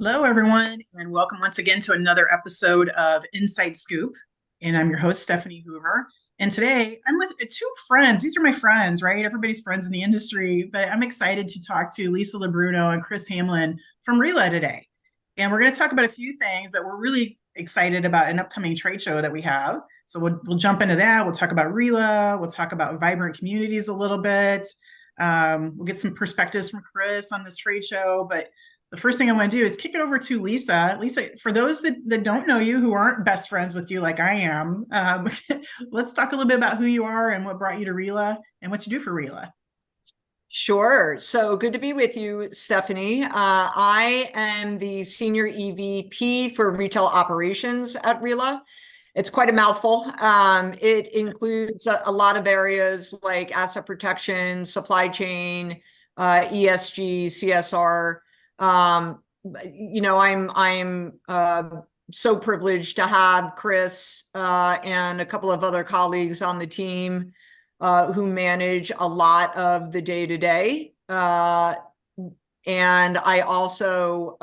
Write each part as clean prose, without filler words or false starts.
Hello, everyone, and welcome once again to another episode of Inside Scoop. And I'm your host, Stefanie Hoover. And today I'm with two friends. These are my friends, right? Everybody's friends in the industry, but I'm excited to talk to Lisa LaBruno and Khris Hamlin from RILA today. And we're going to talk about a few things, but we're really excited about an upcoming trade show that we have. So we'll jump into that. We'll talk about RILA. We'll talk about vibrant communities a little bit. We'll get some perspectives from Khris on this trade show, but the first thing I want to do is kick it over to Lisa. Lisa, for those that don't know you, who aren't best friends with you like I am, let's talk a little bit about who you are and what brought you to RILA and what you do for RILA. Sure. So good to be with you, Stefanie. I am the Senior EVP for Retail Operations at RILA. It's quite a mouthful. It includes a lot of areas like asset protection, supply chain, ESG, CSR. I'm so privileged to have Khris and a couple of other colleagues on the team who manage a lot of the day-to-day. And I also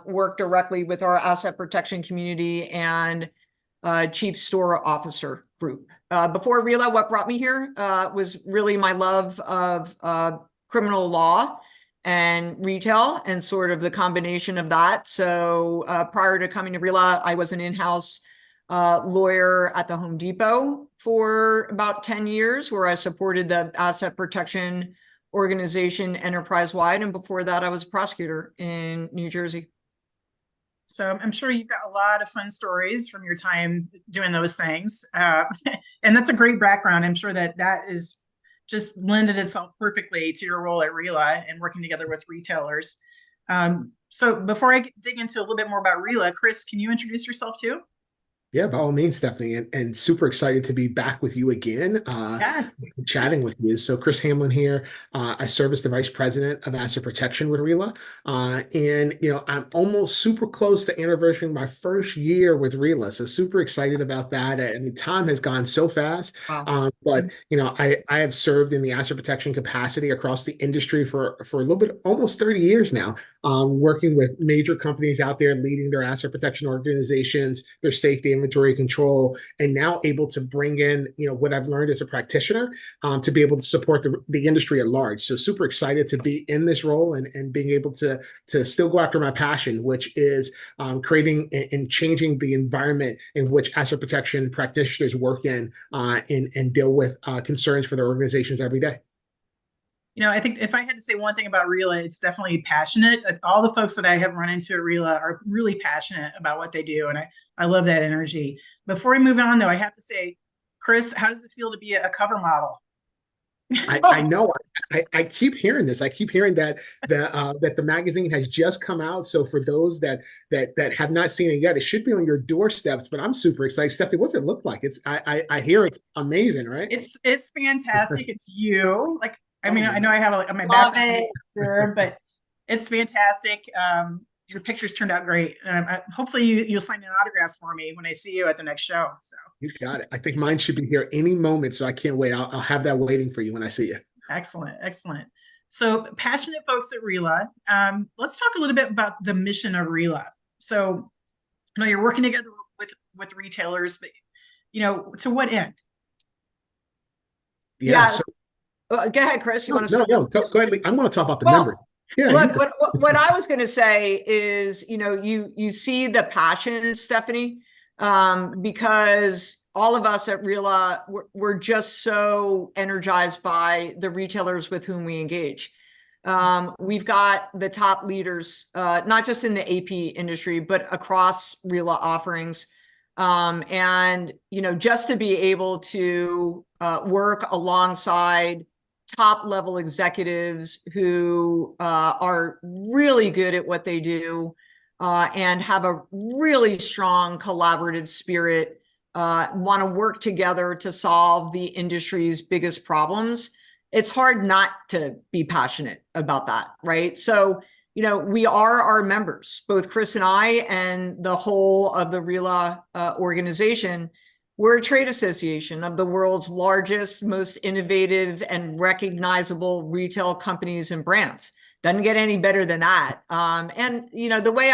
work directly with our asset protection community and Chief Store Officer group. Before RILA, what brought me here was really my love of criminal law and retail and sort of the combination of that. So prior to coming to RILA, I was an in-house lawyer at the Home Depot for about 10 years, where I supported the asset protection organization enterprise-wide. And before that, I was a prosecutor in New Jersey. So I'm sure you've got a lot of fun stories from your time doing those things. And that's a great background. I'm sure that is just lended itself perfectly to your role at RILA and working together with retailers. So before I dig into a little bit more about RILA, Khris, can you introduce yourself too? Yeah, by all means, Stefanie, and super excited to be back with you again, Yes. chatting with you. So Khris Hamlin here. I serve as the Vice President of Asset Protection with RILA. And, I'm almost super close to anniversarying my first year with RILA. So super excited about that. And time has gone so fast. Wow. But, I have served in the asset protection capacity across the industry for a little bit, almost 30 years now, working with major companies out there, leading their asset protection organizations, their safety inventory control, and now able to bring in, what I've learned as a practitioner to be able to support the industry at large. So super excited to be in this role and being able to still go after my passion, which is creating and changing the environment in which asset protection practitioners work in and deal with concerns for their organizations every day. I think if I had to say one thing about RILA, it's definitely passionate. All the folks that I have run into at RILA are really passionate about what they do. And I love that energy. Before we move on, though, I have to say, Khris, how does it feel to be a cover model? I know. I keep hearing this. I keep hearing that the magazine has just come out. So for those that have not seen it yet, it should be on your doorsteps. But I'm super excited. Stephanie, what's it look like? I hear it's amazing, right? It's fantastic. It's you. I mean, I know I have my background here, but it's fantastic. Your pictures turned out great. Hopefully you'll sign an autograph for me when I see you at the next show. So you got it. I think mine should be here any moment, so I can't wait. I'll have that waiting for you when I see you. Excellent, excellent. So passionate folks at RILA. Let's talk a little bit about the mission of RILA. So, you're working together with retailers, but to what end? Yeah. Go ahead, Khris. You want to? No, go ahead. I'm going to talk about the numbers. Yeah. Look, what I was going to say is, you see the passion, Stefanie, because all of us at RILA, we're just so energized by the retailers with whom we engage. We've got the top leaders, not just in the AP industry, but across RILA offerings. And, just to be able to work alongside top level executives who are really good at what they do and have a really strong collaborative spirit, want to work together to solve the industry's biggest problems. It's hard not to be passionate about that, right? So, we are our members, both Khris and I, and the whole of the RILA organization. We're a trade association of the world's largest, most innovative and recognizable retail companies and brands. Doesn't get any better than that. And, the way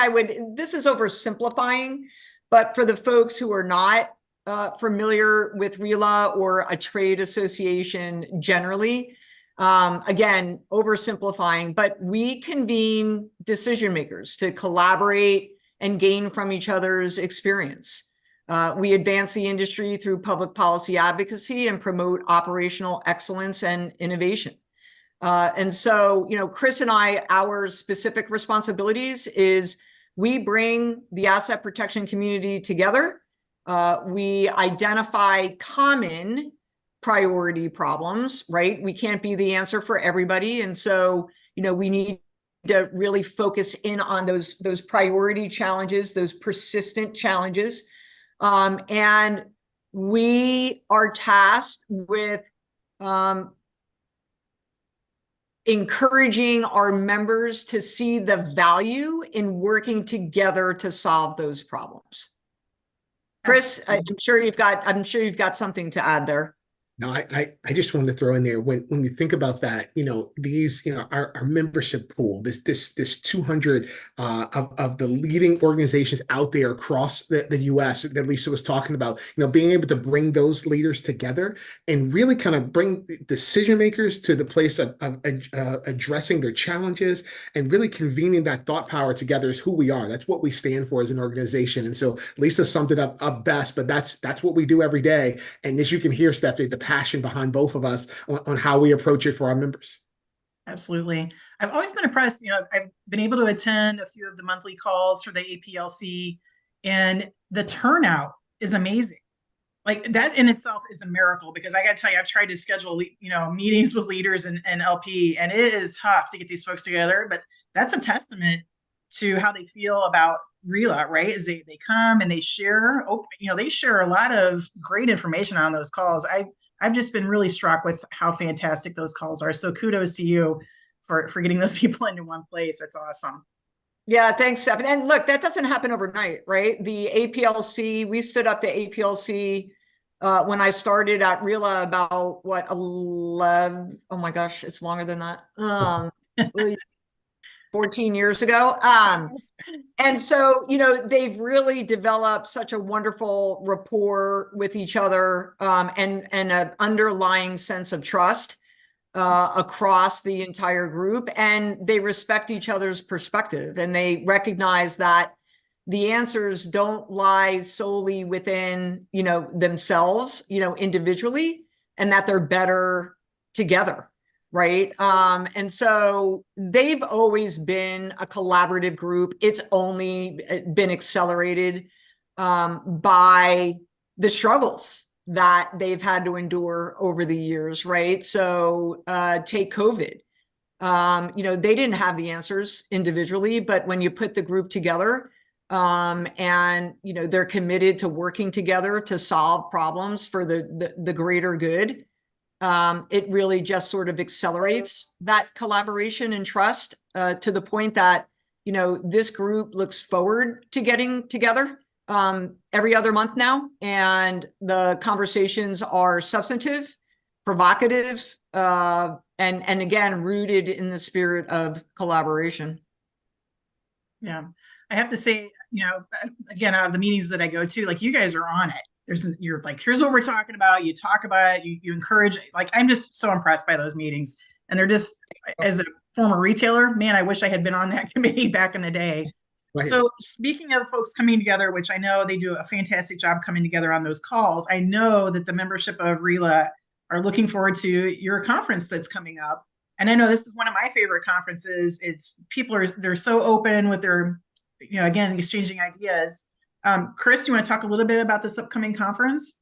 this is oversimplifying, but for the folks who are not familiar with RILA or a trade association generally, again, oversimplifying, but we convene decision makers to collaborate and gain from each other's experience. We advance the industry through public policy advocacy and promote operational excellence and innovation. And so, Khris and I, our specific responsibilities is we bring the asset protection community together. We identify common priority problems, right? We can't be the answer for everybody. And so, we need to really focus in on those priority challenges, those persistent challenges. And we are tasked with encouraging our members to see the value in working together to solve those problems. Khris, I'm sure you've got something to add there. No, I just wanted to throw in there when you think about that, these, our membership pool, this 200 of the leading organizations out there across the US that Lisa was talking about, being able to bring those leaders together and really kind of bring decision makers to the place of addressing their challenges and really convening that thought power together is who we are. That's what we stand for as an organization. And so Lisa summed it up best, but that's what we do every day. And as you can hear, Stephanie, the passion behind both of us on how we approach it for our members. Absolutely. I've always been impressed. I've been able to attend a few of the monthly calls for the APLC, and the turnout is amazing. Like that in itself is a miracle, because I got to tell you, I've tried to schedule, meetings with leaders and LP, and it is tough to get these folks together, but that's a testament to how they feel about RILA, right? Is they come and they share, they share a lot of great information on those calls. I've just been really struck with how fantastic those calls are. So kudos to you for getting those people into one place. That's awesome. Yeah, thanks, Stefan. And look, that doesn't happen overnight, right? The APLC, we stood up the APLC when I started at RILA about 11, oh my gosh, it's longer than that. 14 years ago. And so, they've really developed such a wonderful rapport with each other, and an underlying sense of trust across the entire group. And they respect each other's perspective, and they recognize that the answers don't lie solely within, themselves, individually, and that they're better together. Right. And so they've always been a collaborative group. It's only been accelerated by the struggles that they've had to endure over the years. Right. So take COVID. They didn't have the answers individually, but when you put the group together, and they're committed to working together to solve problems for the greater good. It really just sort of accelerates that collaboration and trust to the point that, this group looks forward to getting together every other month now. And the conversations are substantive, provocative, and again, rooted in the spirit of collaboration. Yeah. I have to say, again, out of the meetings that I go to, like, you guys are on it. You're like, here's what we're talking about. You talk about it, you encourage, like, I'm just so impressed by those meetings. And they're just, as a former retailer, man, I wish I had been on that committee back in the day. Right. So speaking of folks coming together, which I know they do a fantastic job coming together on those calls, I know that the membership of RILA are looking forward to your conference that's coming up. And I know this is one of my favorite conferences. They're so open with their, again, exchanging ideas. Khris, do you want to talk a little bit about this upcoming conference?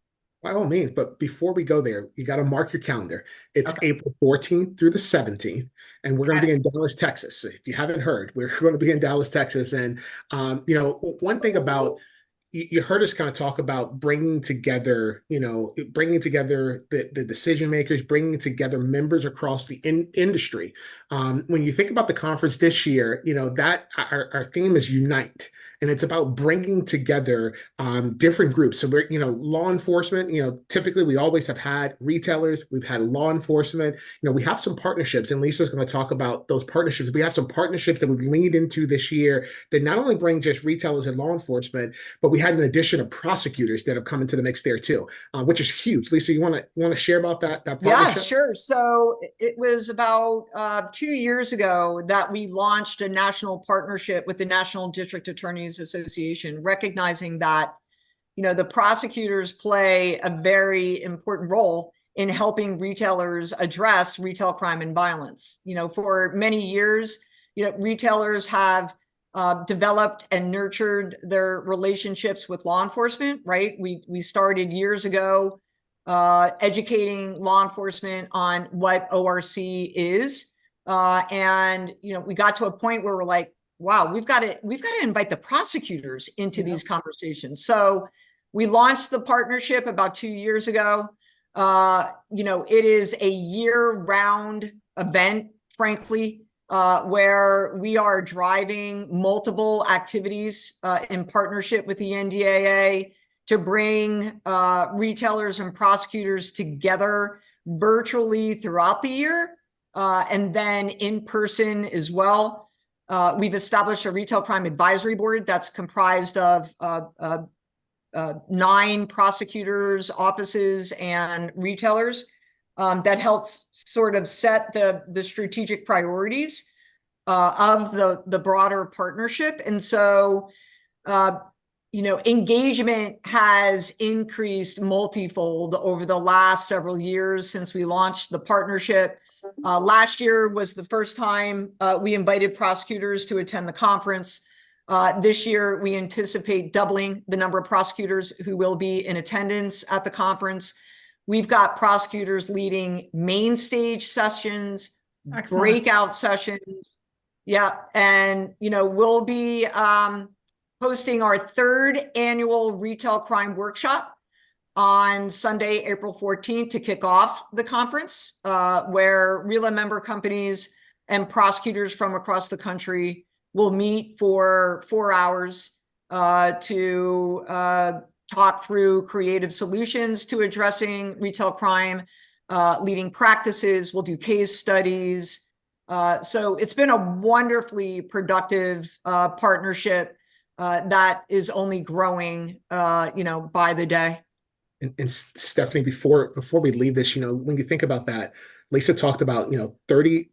By all means, but before we go there, you got to mark your calendar. It's okay. April 14th through the 17th, and we're going to be in Dallas, Texas. If you haven't heard, we're going to be in Dallas, Texas. And, one thing about, you heard us kind of talk about bringing together the decision makers, bringing together members across the industry. When you think about the conference this year, that our theme is Unite. and it's about bringing together different groups. So we're, law enforcement, typically we always have had retailers, we've had law enforcement, we have some partnerships, and Lisa's going to talk about those partnerships. We have some partnerships that we've leaned into this year that not only bring just retailers and law enforcement, but we had an addition of prosecutors that have come into the mix there too, which is huge. Lisa, you want to share about that partnership? Yeah, sure. So it was about 2 years ago that we launched a national partnership with the National District Attorneys Association, recognizing that, the prosecutors play a very important role in helping retailers address retail crime and violence. For many years, retailers have developed and nurtured their relationships with law enforcement, right? We started years ago educating law enforcement on what ORC is. And, we got to a point where we're like, wow, we've got to invite the prosecutors into these conversations. So we launched the partnership about 2 years ago. It is a year-round event, frankly, where we are driving multiple activities in partnership with the NDAA to bring retailers and prosecutors together virtually throughout the year, and then in person as well. We've established a retail crime advisory board that's comprised of 9 prosecutors' offices and retailers that helps sort of set the strategic priorities of the broader partnership. And so, engagement has increased multifold over the last several years since we launched the partnership. Last year was the first time we invited prosecutors to attend the conference. This year, we anticipate doubling the number of prosecutors who will be in attendance at the conference. We've got prosecutors leading main stage sessions, excellent, breakout sessions. Yeah. And, we'll be hosting our 3rd annual retail crime workshop on Sunday, April 14th to kick off the conference, where RILA member companies and prosecutors from across the country will meet for 4 hours to talk through creative solutions to addressing retail crime, leading practices. We'll do case studies. So it's been a wonderfully productive partnership that is only growing, by the day. And Stefanie, before we leave this, when you think about that, Lisa talked about,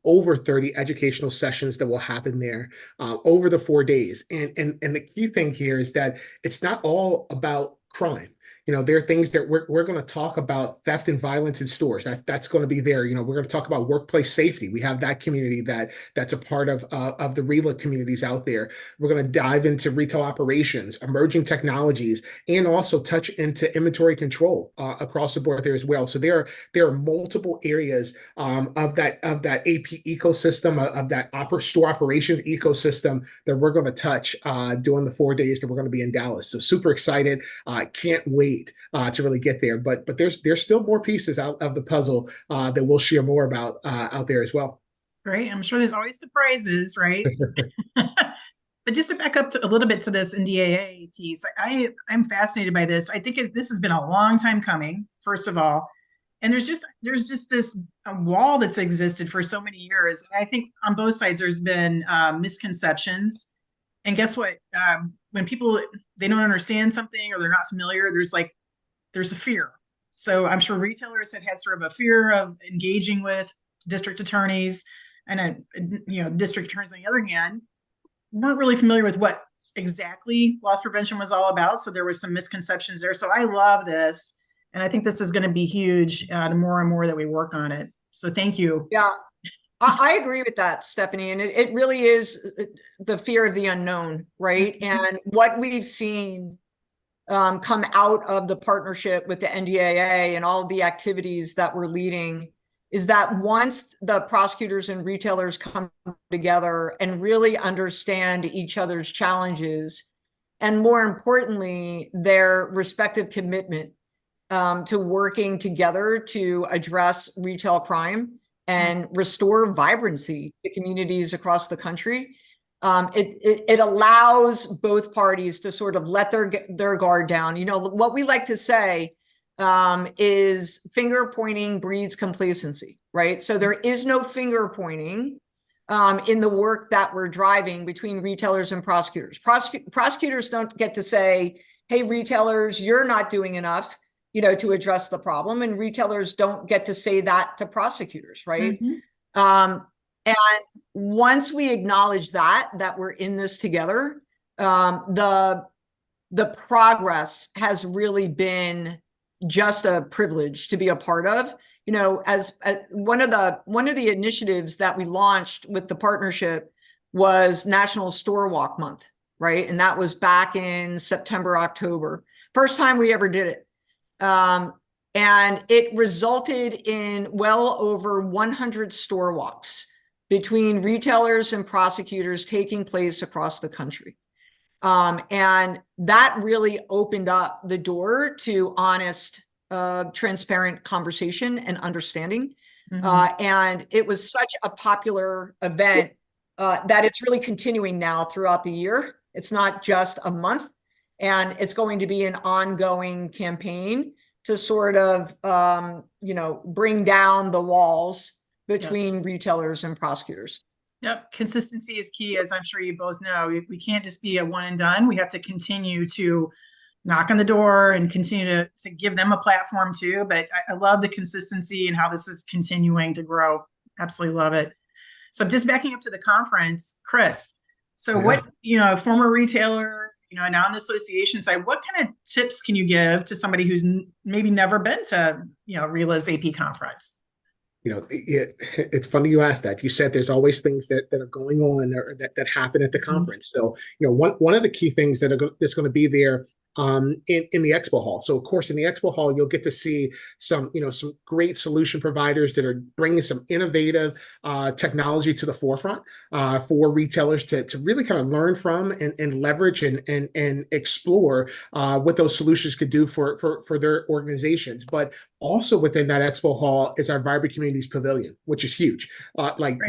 over 30 educational sessions that will happen there over the 4 days. And the key thing here is that it's not all about crime. There are things that we're going to talk about: theft and violence in stores. That's going to be there. We're going to talk about workplace safety. We have that community that's a part of the RILA communities out there. We're going to dive into retail operations, emerging technologies, and also touch into inventory control across the board there as well. So there are multiple areas of that AP ecosystem, of that store operations ecosystem that we're going to touch during the 4 days that we're going to be in Dallas. So super excited. Can't wait to really get there, but there's still more pieces out of the puzzle that we'll share more about out there as well. Great. I'm sure there's always surprises, right? But just to back up a little bit to this NDAA piece, I'm fascinated by this. I think this has been a long time coming, first of all, and there's just this wall that's existed for so many years. And I think on both sides there's been misconceptions. And guess what? When people, they don't understand something or they're not familiar, there's a fear. So I'm sure retailers have had sort of a fear of engaging with district attorneys, and district attorneys on the other hand weren't really familiar with what exactly loss prevention was all about. So there was some misconceptions there. So I love this, and I think this is going to be huge the more and more that we work on it. So thank you. Yeah. I agree with that, Stefanie. And it really is the fear of the unknown, right? And what we've seen come out of the partnership with the NDAA and all of the activities that we're leading is that once the prosecutors and retailers come together and really understand each other's challenges, and more importantly, their respective commitment to working together to address retail crime and restore vibrancy to communities across the country, It allows both parties to sort of let their guard down. You know, what we like to say is finger pointing breeds complacency, right? So there is no finger pointing in the work that we're driving between retailers and prosecutors. Prosecutors don't get to say, hey, retailers, you're not doing enough, you know, to address the problem. And retailers don't get to say that to prosecutors, right? And once we acknowledge that we're in this together, the progress has really been just a privilege to be a part of. You know, as one of the initiatives that we launched with the partnership was National Store Walk Month, right? And that was back in September, October. First time we ever did it. And it resulted in well over 100 store walks between retailers and prosecutors taking place across the country. And that really opened up the door to honest, transparent conversation and understanding. And it was such a popular event that it's really continuing now throughout the year. It's not just a month, and it's going to be an ongoing campaign to sort of, you know, bring down the walls between retailers and prosecutors. Yep. Consistency is key, as I'm sure you both know. We can't just be a one and done. We have to continue to knock on the door and continue to give them a platform too. But I love the consistency and how this is continuing to grow. Absolutely love it. So I'm just backing up to the conference, Khris. So what, you know, former retailer, you know, now in the association side, what kind of tips can you give to somebody who's maybe never been to, you know, RILA's AP conference? You know, it's funny you asked that. You said there's always things that are going on that happen at the conference. So, you know, one of the key things that's going to be there in the expo hall. So, of course, in the expo hall, you'll get to see some great solution providers that are bringing some innovative technology to the forefront for retailers to really kind of learn from and leverage and explore what those solutions could do for their organizations. But also within that expo hall is our Vibrant Communities Pavilion, which is huge.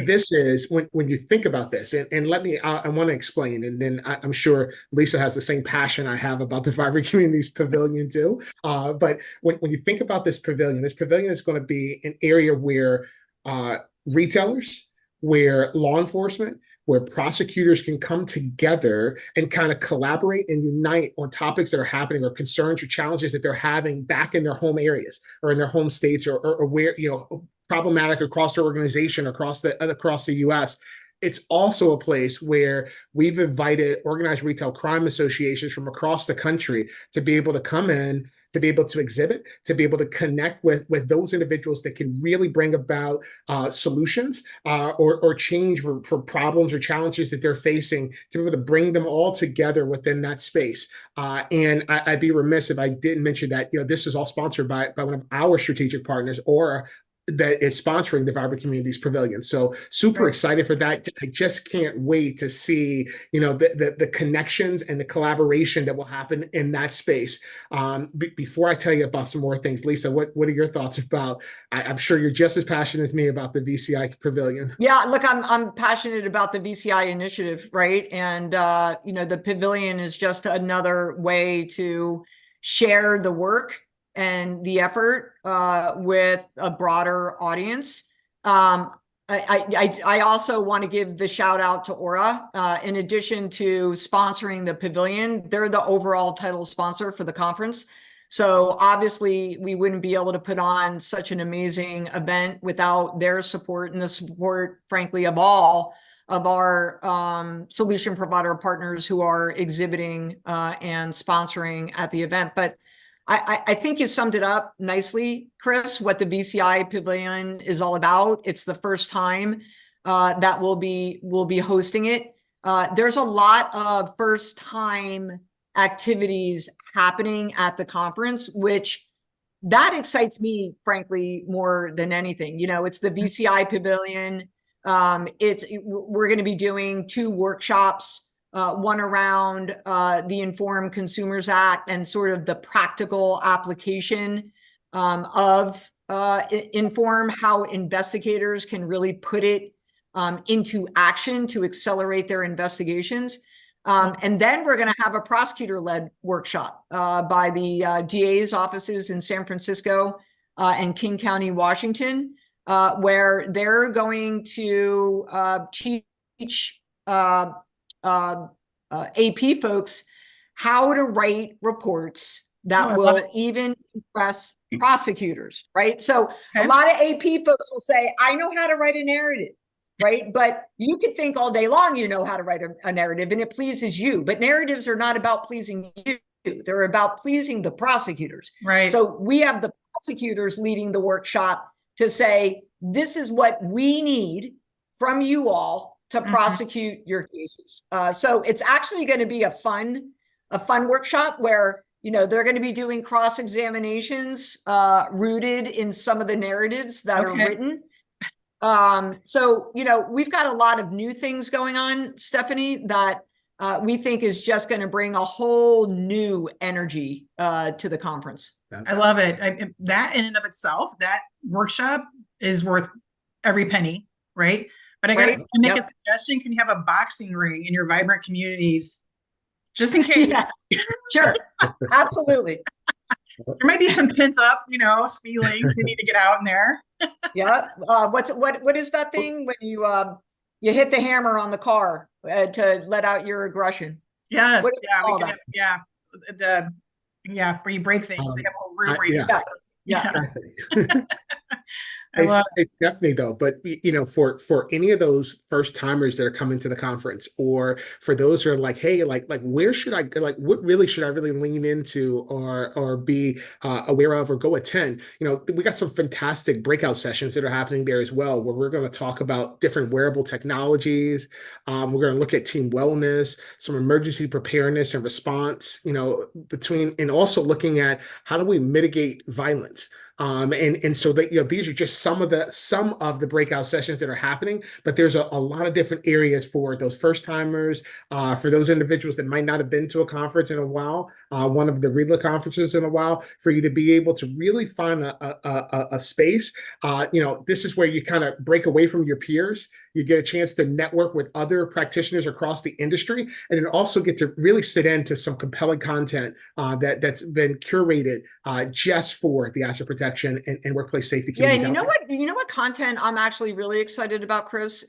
This is when you think about this, and let me, I want to explain, and then I'm sure Lisa has the same passion I have about the Vibrant Communities Pavilion too. But when you think about this pavilion is going to be an area where retailers, where law enforcement, where prosecutors can come together and kind of collaborate and unite on topics that are happening or concerns or challenges that they're having back in their home areas or in their home states or where, you know, problematic across their organization, across the US. It's also a place where we've invited organized retail crime associations from across the country to be able to come in, to be able to exhibit, to be able to connect with those individuals that can really bring about solutions or change for problems or challenges that they're facing, to be able to bring them all together within that space. And I'd be remiss if I didn't mention that, you know, this is all sponsored by one of our strategic partners, or that is sponsoring the Vibrant Communities Pavilion. So super excited for that. I just can't wait to see, you know, the connections and the collaboration that will happen in that space. Before I tell you about some more things, Lisa, what are your thoughts about, I'm sure you're just as passionate as me about the VCI Pavilion. Yeah, look, I'm passionate about the VCI initiative, right? And, you know, the pavilion is just another way to share the work and the effort with a broader audience. I also want to give the shout out to Aura. In addition to sponsoring the pavilion, they're the overall title sponsor for the conference. So obviously we wouldn't be able to put on such an amazing event without their support and the support, frankly, of all of our solution provider partners who are exhibiting and sponsoring at the event. But I think you summed it up nicely, Khris, what the VCI Pavilion is all about. It's the first time that we'll be hosting it. There's a lot of first-time activities happening at the conference, which that excites me, frankly, more than anything. You know, it's the VCI Pavilion. We're going to be doing 2 workshops. One around the Informed Consumers Act and sort of the practical application of Inform, how investigators can really put it into action to accelerate their investigations. And then we're going to have a prosecutor-led workshop by the DA's offices in San Francisco and King County, Washington, where they're going to teach AP folks how to write reports that will even impress prosecutors, right? So a lot of AP folks will say, I know how to write a narrative, right? But you could think all day long you know how to write a narrative and it pleases you. But narratives are not about pleasing you. They're about pleasing the prosecutors. Right. So we have the prosecutors leading the workshop to say, this is what we need from you all to prosecute your cases. So it's actually going to be a fun workshop where, you know, they're going to be doing cross-examinations rooted in some of the narratives that are written. So, you know, we've got a lot of new things going on, Stefanie, that we think is just going to bring a whole new energy to the conference. I love it. That in and of itself, that workshop is worth every penny, right? But I got to make a suggestion. Can you have a boxing ring in your vibrant communities? Just in case. Yeah, sure. Absolutely. There might be some pent up, you know, feelings you need to get out in there. Yeah. What is that thing when you hit the hammer on the car to let out your aggression? Yes. Where you break things. They have a whole room where you It's definitely though, but you know, for any of those first timers that are coming to the conference, or for those who are like, hey, like where should I go? Like, what really should I really lean into or be aware of or go attend? You know, we got some fantastic breakout sessions that are happening there as well, where we're going to talk about different wearable technologies. We're going to look at team wellness, some emergency preparedness and response. You know, and also looking at how do we mitigate violence. And so that, you know, these are just some of the breakout sessions that are happening, but there's a lot of different areas for those first timers, for those individuals that might not have been to a conference in a while, one of the RILA conferences in a while, for you to be able to really find a space. You know, this is where you kind of break away from your peers. You get a chance to network with other practitioners across the industry, and then also get to really sit into some compelling content that's been curated just for the asset protection and workplace safety communities. Yeah, and you know what content I'm actually really excited about, Khris?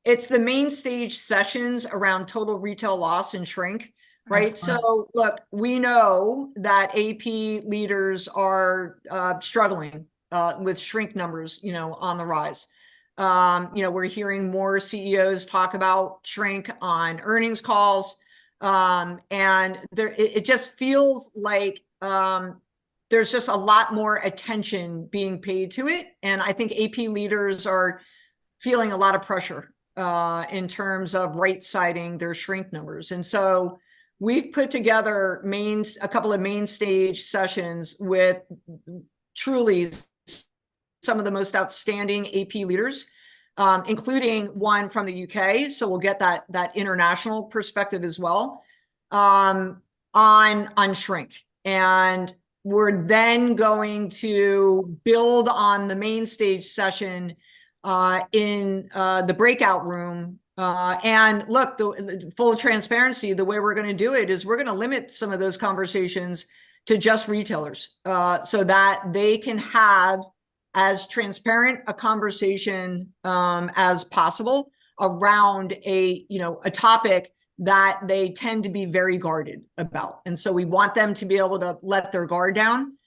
It's the main stage sessions around total retail loss and shrink, right? Excellent. So look, we know that AP leaders are struggling with shrink numbers, you know, on the rise. You know, we're hearing more CEOs talk about shrink on earnings calls. And it just feels like there's just a lot more attention being paid to it. And I think AP leaders are feeling a lot of pressure in terms of right-siding their shrink numbers. And so we've put together a couple of main stage sessions with truly some of the most outstanding AP leaders, including one from the UK. So we'll get that international perspective as well on shrink. And we're then going to build on the main stage session in the breakout room. And look, the full transparency, the way we're going to do it is we're going to limit some of those conversations to just retailers so that they can have as transparent a conversation as possible around a topic that they tend to be very guarded about. And so we want them to be able to let their guard down.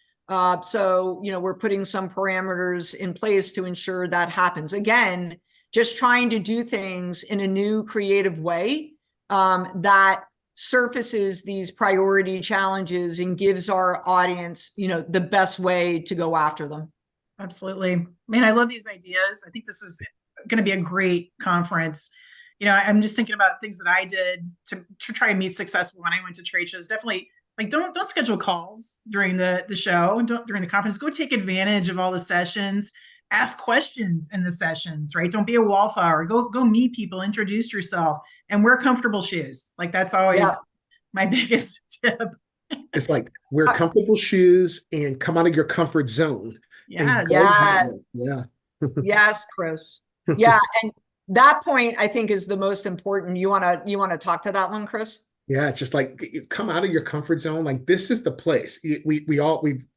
So, you know, we're putting some parameters in place to ensure that happens. Again, just trying to do things in a new creative way that surfaces these priority challenges and gives our audience, you know, the best way to go after them. Absolutely. I mean, I love these ideas. I think this is going to be a great conference. You know, I'm just thinking about things that I did to try and meet successful when I went to trade shows. Definitely, like, don't schedule calls during the show and during the conference. Go take advantage of all the sessions. Ask questions in the sessions, right? Don't be a wallflower. Go meet people, introduce yourself, and wear comfortable shoes. Like, that's always my biggest tip. It's like, wear comfortable shoes and come out of your comfort zone. Yeah. Yes, Khris. Yeah, and that point I think is the most important. You wanna talk to that one, Khris? Yeah, it's just like come out of your comfort zone. Like this is the place. We've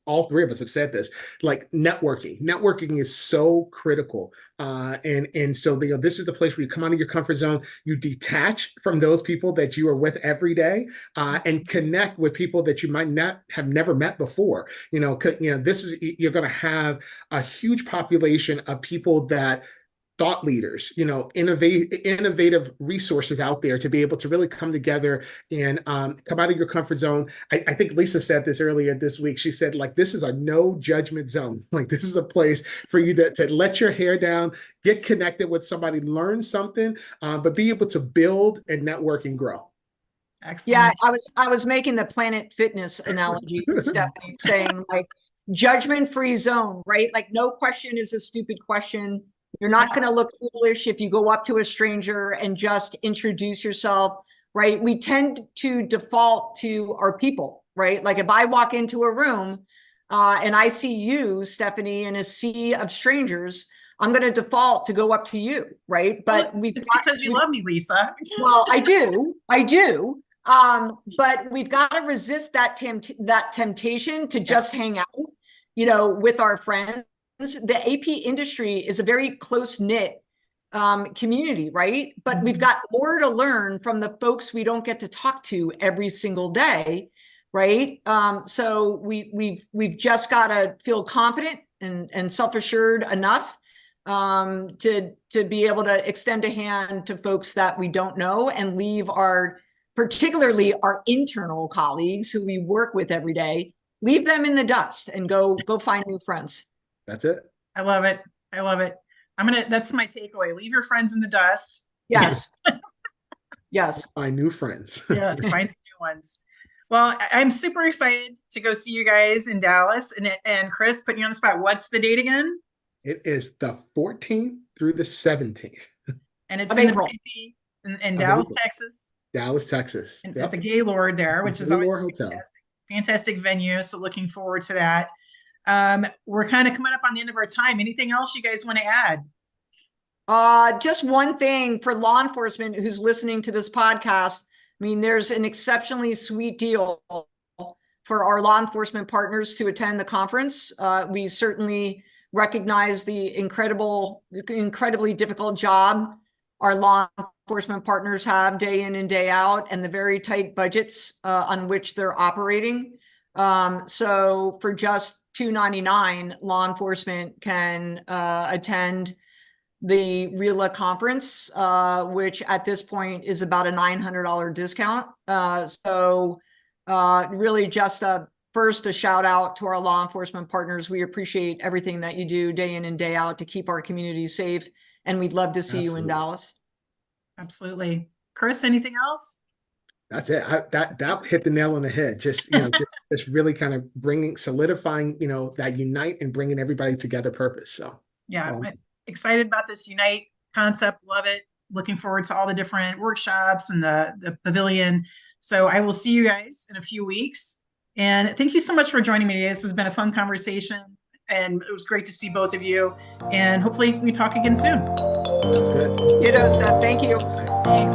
all three of us have said this. Like networking is so critical. And so this is the place where you come out of your comfort zone. You detach from those people that you are with every day, and connect with people that you might not have never met before. This is you're going to have a huge population of people that thought leaders, innovative resources out there to be able to really come together and come out of your comfort zone. I think Lisa said this earlier this week. She said, like, this is a no judgment zone. Like, this is a place for you to let your hair down, get connected with somebody, learn something, but be able to build and network and grow. Excellent. Yeah, I was making the Planet Fitness analogy, Stefanie, saying like judgment-free zone, right? Like no question is a stupid question. You're not going to look foolish if you go up to a stranger and just introduce yourself, right? We tend to default to our people, right? Like if I walk into a room and I see you, Stefanie, in a sea of strangers, I'm going to default to go up to you, right? But it's because you love me, Lisa. Well, I do. But we've got to resist that temptation to just hang out, with our friends. The AP industry is a very close-knit community, right? But we've got more to learn from the folks we don't get to talk to every single day, right? So we've just got to feel confident and self-assured enough to be able to extend a hand to folks that we don't know and leave particularly our internal colleagues who we work with every day, leave them in the dust and go find new friends. That's it. I love it. That's my takeaway. Leave your friends in the dust. Yes. Yes. Find new friends. Yes, find some new ones. Well, I'm super excited to go see you guys in Dallas. And Khris, putting you on the spot, what's the date again? It is the 14th through the 17th. And it's of in April. in Dallas, Texas. Dallas, Texas. And at the Gaylord there, which is always Hotel. Fantastic venue. So looking forward to that. We're kind of coming up on the end of our time. Anything else you guys want to add? Just one thing for law enforcement who's listening to this podcast. I mean, there's an exceptionally sweet deal for our law enforcement partners to attend the conference. We certainly recognize the incredibly difficult job our law enforcement partners have day in and day out, and the very tight budgets on which they're operating. So for just $299, law enforcement can attend the RILA conference, which at this point is about a $900 discount. So really just first a shout out to our law enforcement partners. We appreciate everything that you do day in and day out to keep our community safe. And we'd love to see you in Dallas. Absolutely. Khris, anything else? That's it. That hit the nail on the head. Just just really kind of solidifying, that unite and bringing everybody together purpose. So yeah, I'm excited about this unite concept. Love it. Looking forward to all the different workshops and the pavilion. So I will see you guys in a few weeks. And thank you so much for joining me today. This has been a fun conversation, and it was great to see both of you. And hopefully we talk again soon. Sounds good. Ditto, Steph. Thank you. Thanks.